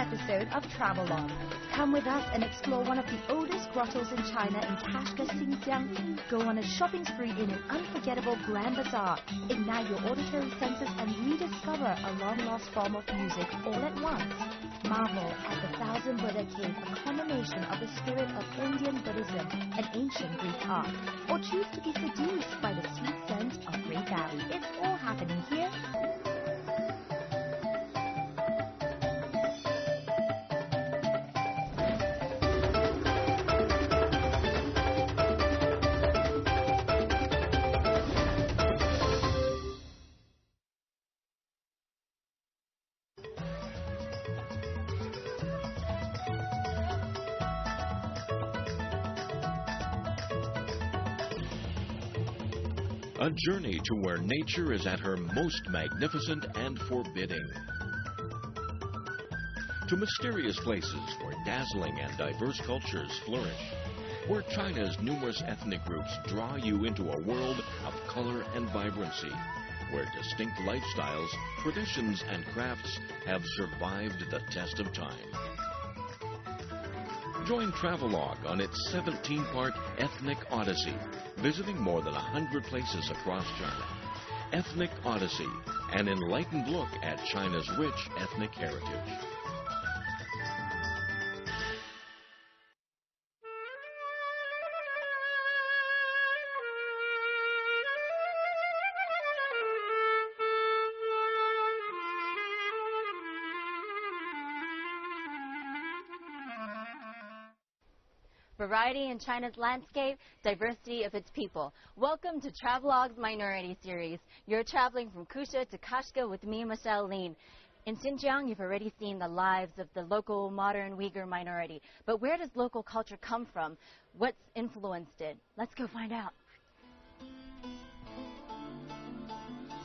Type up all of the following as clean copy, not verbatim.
episode of Travelogue. Come with us and explore one of the oldest grottos in China in Kashgar, Xinjiang. Go on a shopping spree in an unforgettable grand bazaar. Ignite your auditory senses and rediscover a long-lost form of music all at once. Marvel at the Thousand Buddha Cave, a combination of the spirit of Indian Buddhism and ancient Greek art. Or choose to be seduced by the sweet scent of Great Valley. It's all happening here. A journey to where nature is at her most magnificent and forbidding. To mysterious places where dazzling and diverse cultures flourish. Where China's numerous ethnic groups draw you into a world of color and vibrancy. Where distinct lifestyles, traditions, and crafts have survived the test of time. Join Travelogue on its 17-part Ethnic Odyssey, visiting more than 100 places across China. Ethnic Odyssey, an enlightened look at China's rich ethnic heritage. Variety in China's landscape, diversity of its people. Welcome to Travelogue's Minority Series. You're traveling from Kusha to Kashgar with me, Michelle Lin. In Xinjiang, you've already seen the lives of the local modern Uyghur minority. But where does local culture come from? What's influenced it? Let's go find out.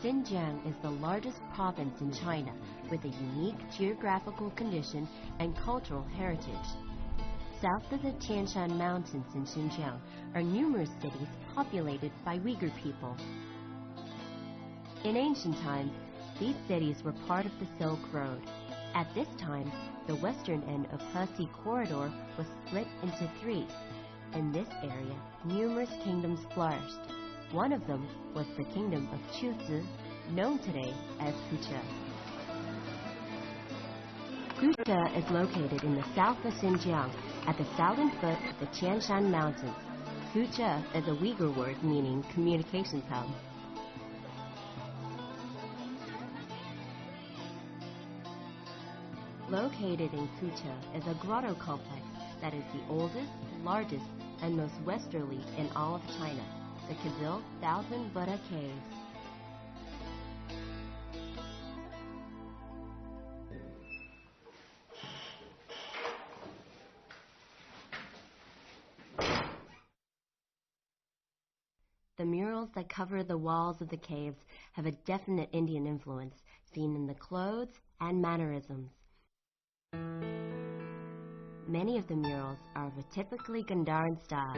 Xinjiang is the largest province in China with a unique geographical condition and cultural heritage. South of the Tian Shan Mountains in Xinjiang are numerous cities populated by Uyghur people. In ancient times, these cities were part of the Silk Road. At this time, the western end of Hesi Corridor was split into three. In this area, numerous kingdoms flourished. One of them was the kingdom of Chuzi, known today as Kucha. Kucha is located in the south of Xinjiang, at the southern foot of the Tian Shan Mountains. Kucha is a Uyghur word meaning communications hub. Located in Kucha is a grotto complex that is the oldest, largest, and most westerly in all of China, the Kazil Thousand Buddha Caves. The murals that cover the walls of the caves have a definite Indian influence, seen in the clothes and mannerisms. Many of the murals are of a typically Gandharan style.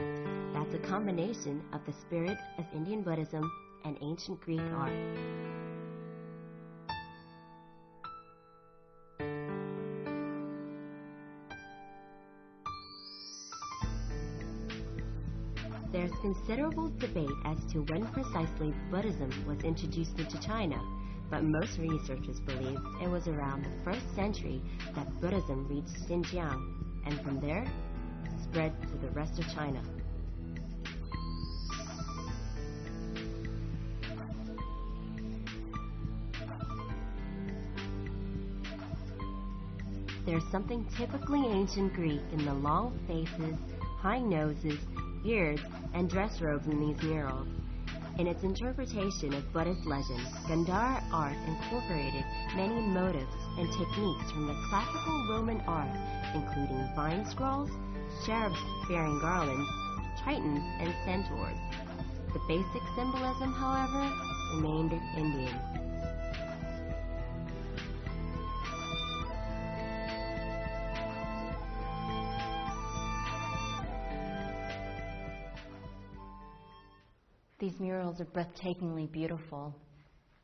That's a combination of the spirit of Indian Buddhism and ancient Greek art. There's considerable debate as to when precisely Buddhism was introduced into China, but most researchers believe it was around the 1st century that Buddhism reached Xinjiang, and from there, spread to the rest of China. There's something typically ancient Greek in the long faces, high noses, beards, and dress robes in these murals. In its interpretation of Buddhist legend, Gandhara art incorporated many motifs and techniques from the classical Roman art, including vine scrolls, cherubs bearing garlands, tritons, and centaurs. The basic symbolism, however, remained Indian. These murals are breathtakingly beautiful.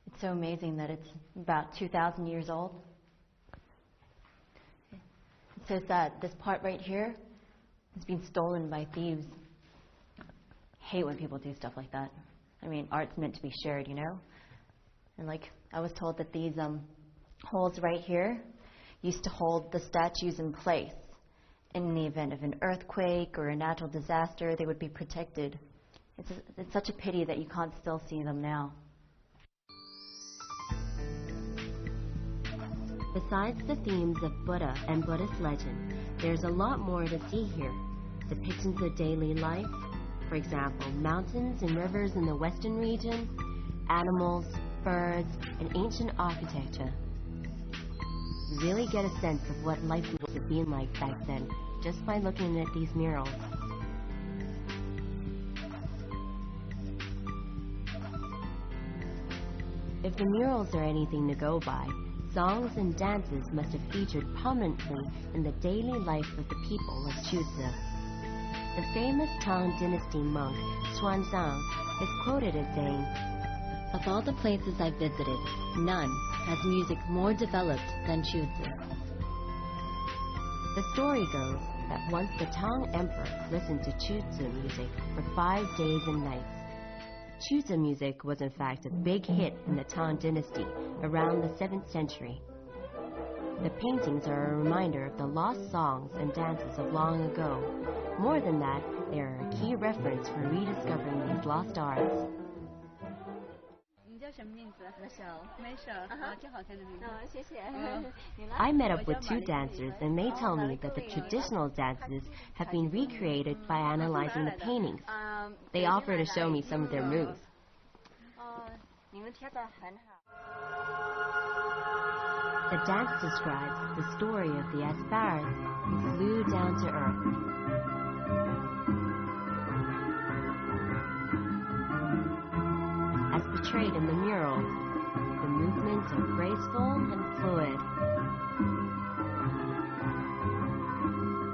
It's so amazing that it's about 2,000 years old. so sad. This part right here has been stolen by thieves. Hate when people do stuff like that. I mean, art's meant to be shared, you know? And like, I was told that these holes right here used to hold the statues in place. In the event of an earthquake or a natural disaster, they would be protected. It's such a pity that you can't still see them now. Besides the themes of Buddha and Buddhist legend, there's a lot more to see here. Depictions of daily life, for example, mountains and rivers in the western region, animals, birds, and ancient architecture. You really get a sense of what life must have been like back then just by looking at these murals. If the murals are anything to go by, songs and dances must have featured prominently in the daily life of the people of Chuzhe. The famous Tang Dynasty monk Xuanzang is quoted as saying, "Of all the places I've visited, none has music more developed than Chuzhe." The story goes that once the Tang Emperor listened to Chuzhe music for 5 days and nights. Chuzhe music was in fact a big hit in the Tang Dynasty around the 7th century. The paintings are a reminder of the lost songs and dances of long ago. More than that, they are a key reference for rediscovering these lost arts. I met up with 2 dancers and they tell me that the traditional dances have been recreated by analyzing the paintings. They offer to show me some of their moves. The dance describes the story of the aspars who flew down to earth. As portrayed in the murals, the movements are graceful and fluid.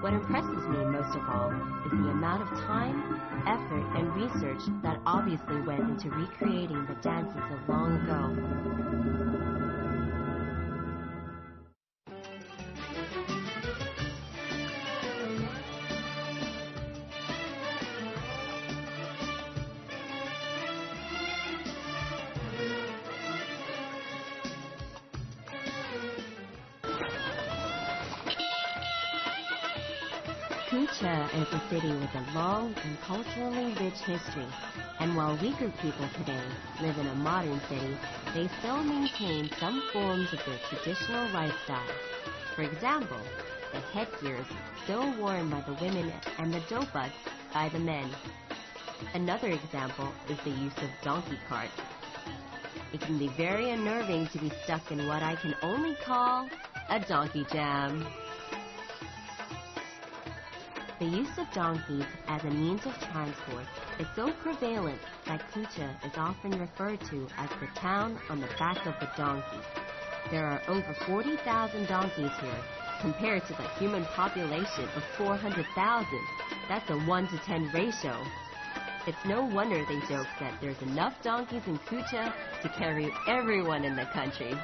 What impresses me most of all is the amount of time, effort, and research that obviously went into recreating the dances of long ago. Kucha is a city with a long and culturally rich history, and while Uyghur people today live in a modern city, they still maintain some forms of their traditional lifestyle. For example, the headgears still worn by the women and the dobuts by the men. Another example is the use of donkey carts. It can be very unnerving to be stuck in what I can only call a donkey jam. The use of donkeys as a means of transport is so prevalent that Kucha is often referred to as the town on the back of the donkey. There are over 40,000 donkeys here, compared to the human population of 400,000. That's a 1-to-10 ratio. It's no wonder they joke that there's enough donkeys in Kucha to carry everyone in the country.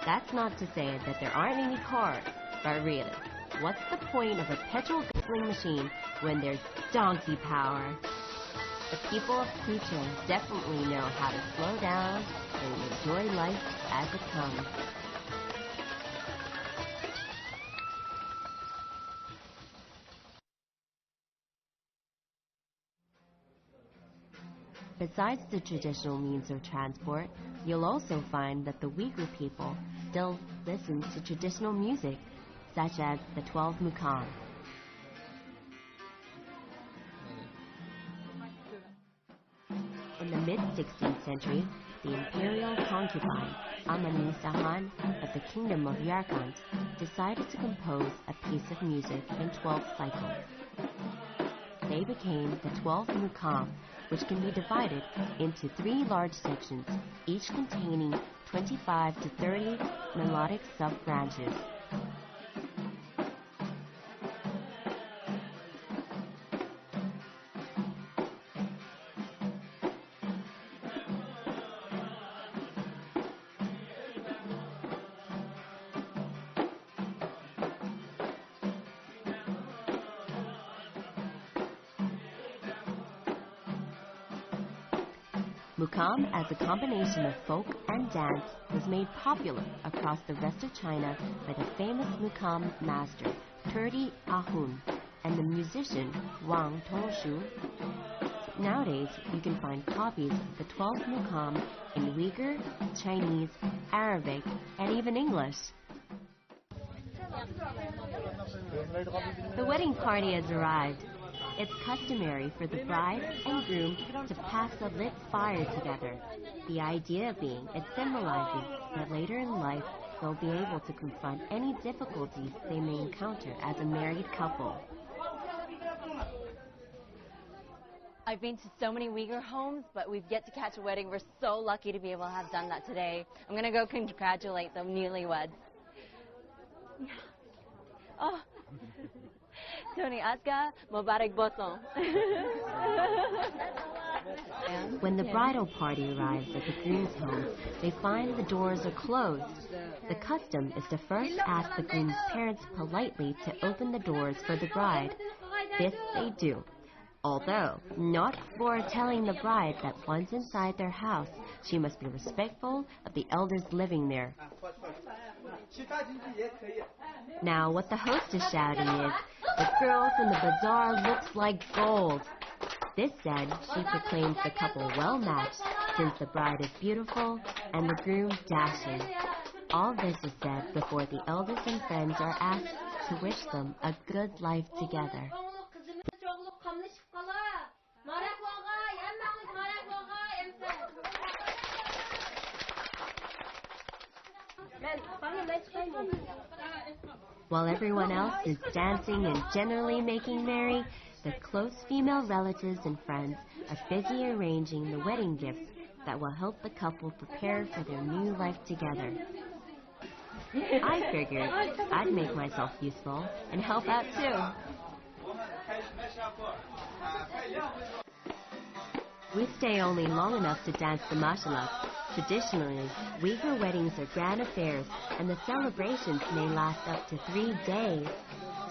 That's not to say that there aren't any cars, but really, what's the point of a petrol guzzling machine when there's donkey power? The people of Kucha definitely know how to slow down and enjoy life as it comes. Besides the traditional means of transport, you'll also find that the Uyghur people still listen to traditional music, such as the 12 Mukam. In the mid-16th century, the imperial concubine, Amani Sahan of the Kingdom of Yarkand, decided to compose a piece of music in 12 cycles. They became the 12 Mukam, which can be divided into 3 large sections, each containing 25 to 30 melodic sub-branches. Mukam, as a combination of folk and dance, was made popular across the rest of China by the famous Mukam master, Turdi Ahun, and the musician Wang Tongshu. Nowadays, you can find copies of the 12th Mukam in Uyghur, Chinese, Arabic, and even English. The wedding party has arrived. It's customary for the bride and groom to pass a lit fire together. The idea being it symbolizes that later in life they'll be able to confront any difficulties they may encounter as a married couple. I've been to so many Uyghur homes, but we've yet to catch a wedding. We're so lucky to be able to have done that today. I'm going to go congratulate the newlyweds. Oh. Tony Aska, Mubarak Boson. When the bridal party arrives at the groom's home, they find the doors are closed. The custom is to first ask the groom's parents politely to open the doors for the bride. This they do, although not before telling the bride that once inside their house, she must be respectful of the elders living there. Now, what the host is shouting is, "The girl from the bazaar looks like gold." This said, she proclaims the couple well matched, since the bride is beautiful and the groom dashing. All this is said before the elders and friends are asked to wish them a good life together. While everyone else is dancing and generally making merry, the close female relatives and friends are busy arranging the wedding gifts that will help the couple prepare for their new life together. I figured I'd make myself useful and help out too. We stay only long enough to dance the mashallah. Traditionally, Uyghur weddings are grand affairs, and the celebrations may last up to 3 days.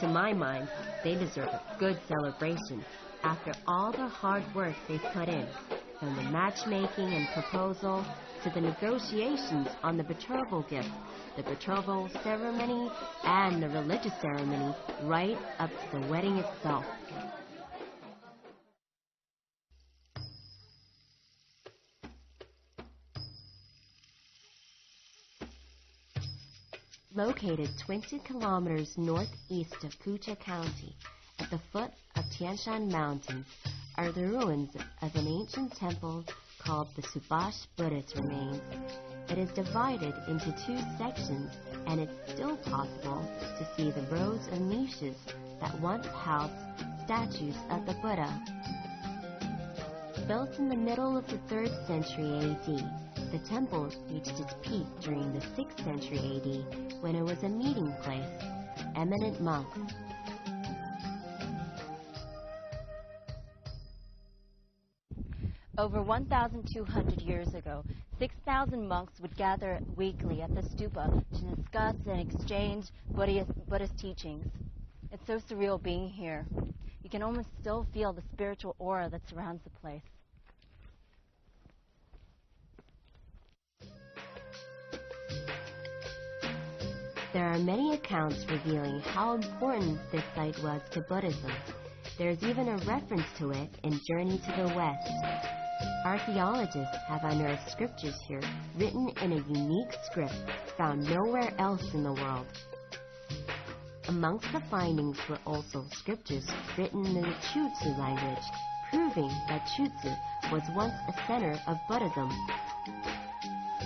To my mind, they deserve a good celebration after all the hard work they've put in, from the matchmaking and proposal to the negotiations on the betrothal gift, the betrothal ceremony, and the religious ceremony, right up to the wedding itself. Located 20 kilometers northeast of Kucha County, at the foot of Tian Shan Mountains, are the ruins of an ancient temple called the Subhash Buddhist Remains. It is divided into 2 sections, and it's still possible to see the rows of niches that once housed statues of the Buddha. Built in the middle of the 3rd century AD, the temple reached its peak during the 6th century AD, when it was a meeting place for eminent monks. Over 1,200 years ago, 6,000 monks would gather weekly at the stupa to discuss and exchange Buddhist teachings. It's so surreal being here. You can almost still feel the spiritual aura that surrounds the place. There are many accounts revealing how important this site was to Buddhism. There's even a reference to it in Journey to the West. Archaeologists have unearthed scriptures here written in a unique script found nowhere else in the world. Amongst the findings were also scriptures written in the Chutsu language, proving that Chutsu was once a center of Buddhism.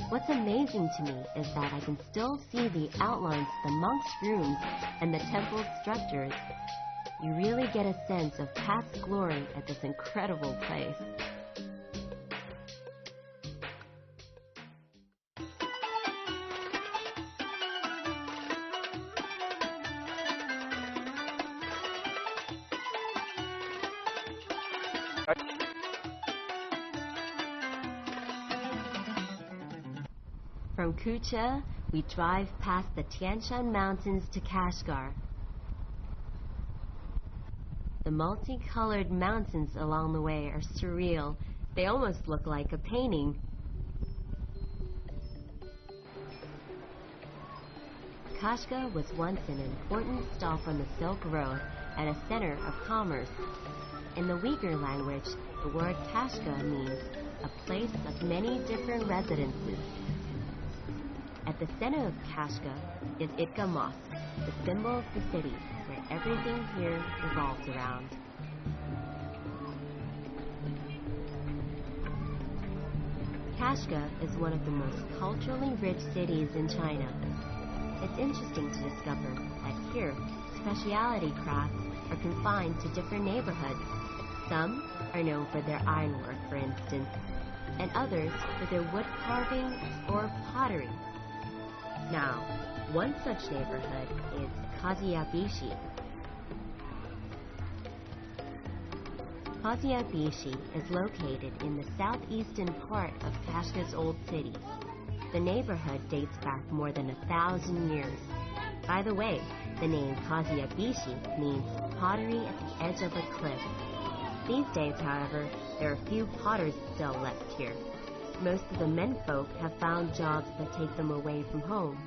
What's amazing to me is that I can still see the outlines of the monks' rooms and the temple's structures. You really get a sense of past glory at this incredible place. From Kucha, we drive past the Tian Shan Mountains to Kashgar. The multicolored mountains along the way are surreal, They almost look like a painting. Kashga was once an important stop on the Silk Road and a center of commerce. In the Uyghur language, the word Kashga means a place of many different residences. At the center of Kashga is Itka Mosque, the symbol of the city, where everything here revolves around. Kashga is one of the most culturally rich cities in China. It's interesting to discover that here, specialty crafts are confined to different neighborhoods. Some are known for their ironwork, for instance, and others for their wood carving or pottery. Now, one such neighborhood is Kaziabishi. Kaziabishi is located in the southeastern part of Kashga's old city. The neighborhood dates back more than 1,000 years. By the way, the name Kaziabishi means pottery at the edge of a cliff. These days, however, there are few potters still left here. Most of the menfolk have found jobs that take them away from home.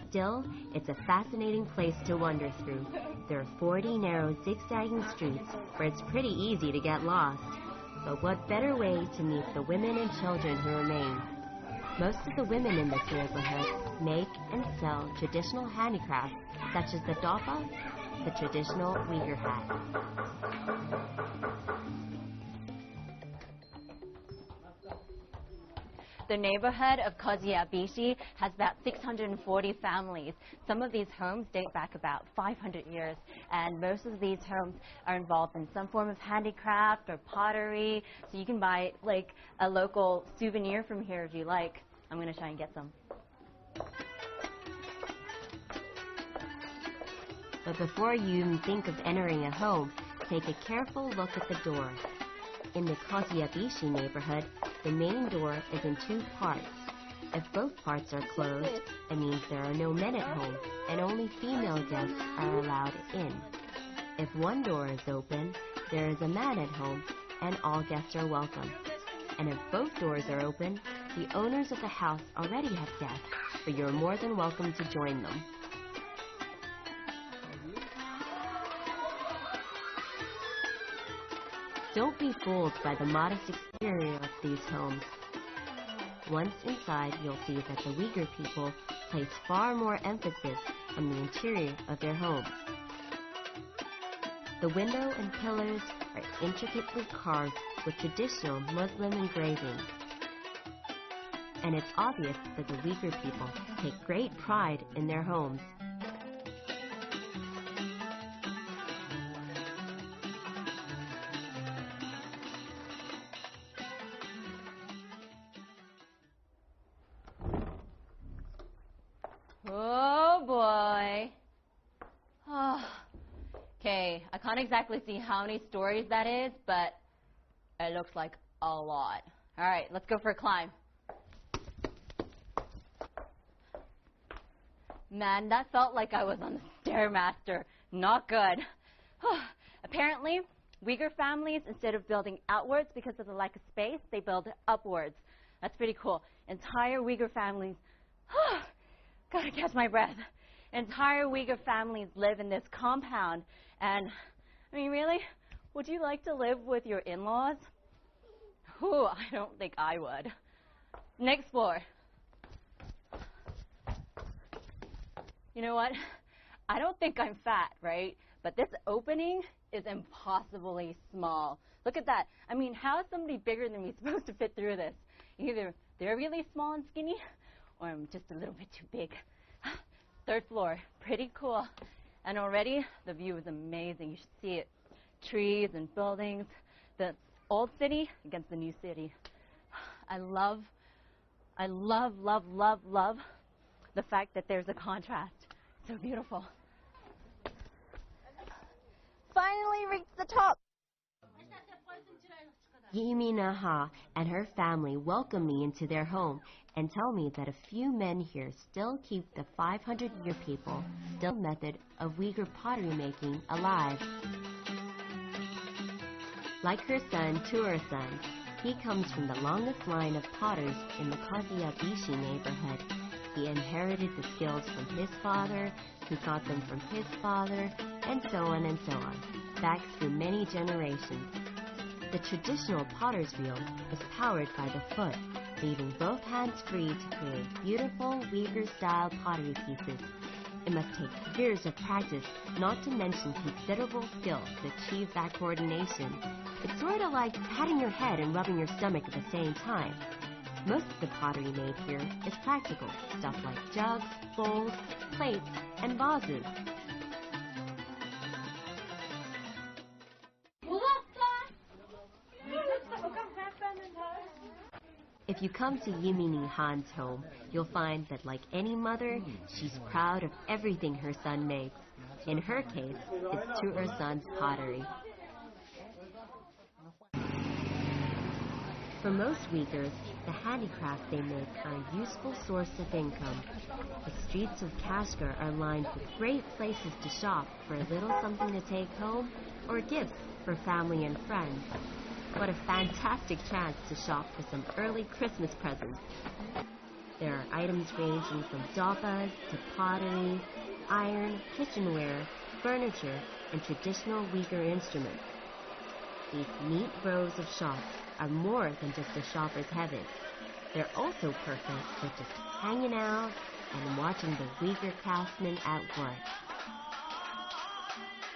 Still, it's a fascinating place to wander through. There are 40 narrow zigzagging streets where it's pretty easy to get lost. But what better way to meet the women and children who remain? Most of the women in this neighborhood make and sell traditional handicrafts such as the dopa, the traditional Uyghur hat. The neighborhood of Koziabishi has about 640 families. Some of these homes date back about 500 years, and most of these homes are involved in some form of handicraft or pottery, so you can buy like a local souvenir from here if you like. I'm going to try and get some. But before you even think of entering a home, take a careful look at the door. In the Koziabishi neighborhood, the main door is in two parts. If both parts are closed, it means there are no men at home, and only female guests are allowed in. If one door is open, there is a man at home, and all guests are welcome. And if both doors are open, the owners of the house already have guests, but you're more than welcome to join them. Don't be fooled by the modest exterior of these homes. Once inside, you'll see that the Uyghur people place far more emphasis on the interior of their homes. The window and pillars are intricately carved with traditional Muslim engraving. And it's obvious that the Uyghur people take great pride in their homes. Oh boy. Oh. Okay, I can't exactly see how many stories that is, but it looks like a lot. All right, let's go for a climb. Man, that felt like I was on the Stairmaster. Not good. Apparently, Uyghur families, instead of building outwards because of the lack of space, they build upwards. That's pretty cool. Entire Uyghur families, gotta catch my breath. Entire Uyghur families live in this compound. And, I mean, really? Would you like to live with your in-laws? I don't think I would. Next floor. You know what? I don't think I'm fat, right? But this opening is impossibly small. Look at that. I mean, how is somebody bigger than me supposed to fit through this? Either they're really small and skinny, or I'm just a little bit too big. Third floor, pretty cool. And already, the view is amazing. You should see it. Trees and buildings. The old city against the new city. I love the fact that there's a contrast. So beautiful. Finally reached the top. Yimi Naha and her family welcome me into their home and tell me that a few men here still keep the 500-year people still method of Uyghur pottery making alive. Like her son, two her sons, He comes from the longest line of potters in the Koziyabishi neighborhood. He inherited the skills from his father, who got them from his father, and so on, back through many generations. The traditional potter's wheel is powered by the foot, leaving both hands free to create beautiful Uyghur-style pottery pieces. It must take years of practice, not to mention considerable skill to achieve that coordination. It's sort of like patting your head and rubbing your stomach at the same time. Most of the pottery made here is practical, stuff like jugs, bowls, plates, and vases. If you come to Yimini Han's home, you'll find that like any mother, she's proud of everything her son makes. In her case, it's to her son's pottery. For most Uyghurs, the handicrafts they make are a useful source of income. The streets of Kashgar are lined with great places to shop for a little something to take home or gifts for family and friends. What a fantastic chance to shop for some early Christmas presents. There are items ranging from doppas to pottery, iron, kitchenware, furniture, and traditional Uyghur instruments. These neat rows of shops are more than just a shopper's heaven. They're also perfect for just hanging out and watching the Uyghur craftsmen at work.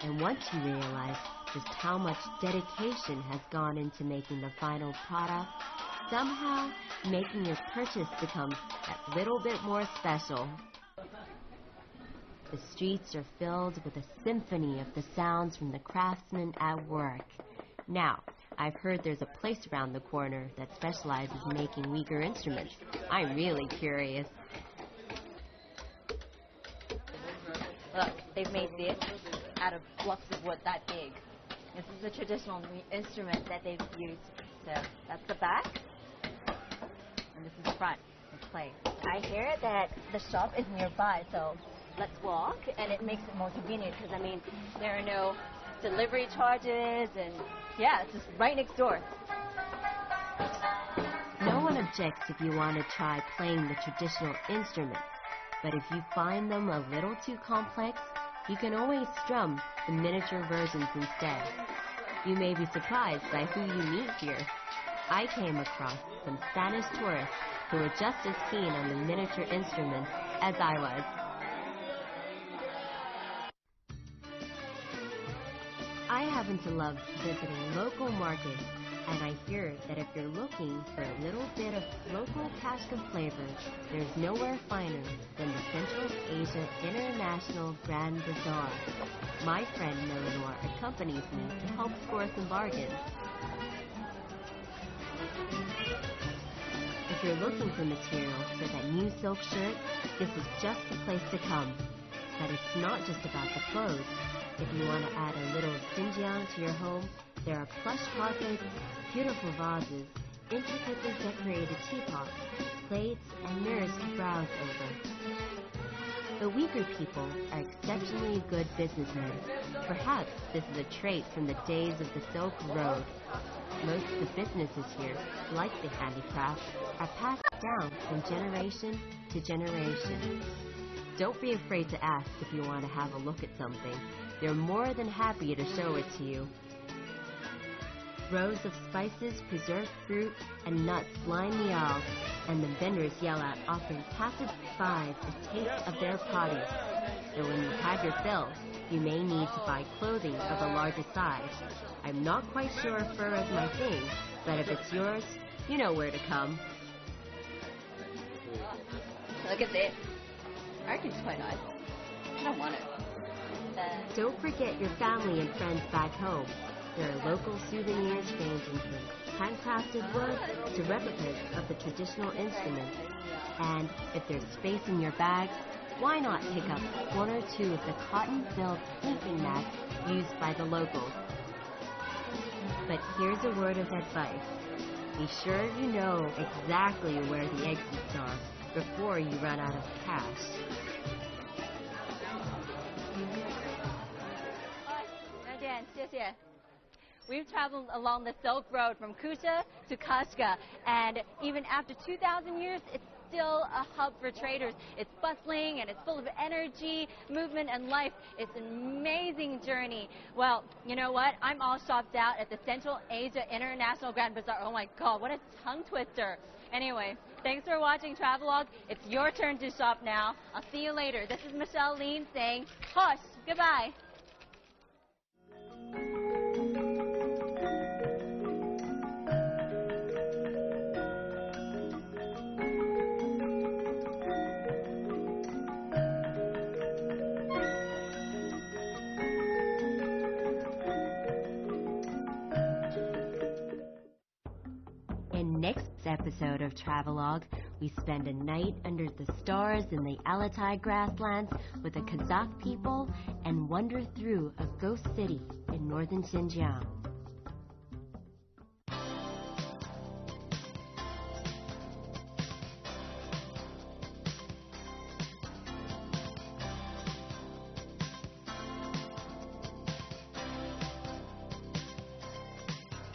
And once you realize just how much dedication has gone into making the final product, somehow making your purchase becomes that little bit more special. The streets are filled with a symphony of the sounds from the craftsmen at work. Now, I've heard there's a place around the corner that specializes in making Uyghur instruments. I'm really curious. Look, they've made this out of blocks of wood that big. This is the traditional instrument that they've used. So that's the back, and this is the front, the clay. I hear that the shop is nearby, so let's walk, and it makes it more convenient because, I mean, there are no delivery charges, and yeah, it's just right next door. No one objects if you want to try playing the traditional instruments, but if you find them a little too complex, you can always strum the miniature versions instead. You may be surprised by who you meet here. I came across some Spanish tourists who were just as keen on the miniature instruments as I was. I happen to love visiting local markets, and I hear that if you're looking for a little bit of local Kashga flavor, there's nowhere finer than the Central Asia International Grand Bazaar. My friend Eleanor accompanies me to help score some bargains. If you're looking for material for that new silk shirt, this is just the place to come. But it's not just about the clothes. If you want to add a little Xinjiang to your home, there are plush carpets, beautiful vases, intricately decorated teapots, plates, and mirrors to browse over. The Uyghur people are exceptionally good businessmen. Perhaps this is a trait from the days of the Silk Road. Most of the businesses here, like the handicrafts, are passed down from generation to generation. Don't be afraid to ask if you want to have a look at something. They're more than happy to show it to you. Rows of spices, preserved fruit, and nuts line the aisles, and the vendors yell out, offering passers-by a taste of their produce. So when you have your fill, you may need to buy clothing of a larger size. I'm not quite sure if fur is my thing, but if it's yours, you know where to come. Look at this. I think it's quite nice. I don't want it. Don't forget your family and friends back home. There are local souvenirs ranging from handcrafted wood to replicas of the traditional instruments. And if there's space in your bags, why not pick up one or two of the cotton-filled sleeping mats used by the locals? But here's a word of advice. Be sure you know exactly where the exits are before you run out of cash. We've traveled along the Silk Road from Kusha to Kashga, and even after 2,000 years, it's still a hub for traders. It's bustling and it's full of energy, movement, and life. It's an amazing journey. Well, you know what? I'm all shopped out at the Central Asia International Grand Bazaar. Oh my God, what a tongue twister. Anyway, thanks for watching Travelogue. It's your turn to shop now. I'll see you later. This is Michelle Lean saying, hush, goodbye. In next episode of Travelogue, we spend a night under the stars in the Altai grasslands with the Kazakh people and wander through a ghost city in northern Xinjiang.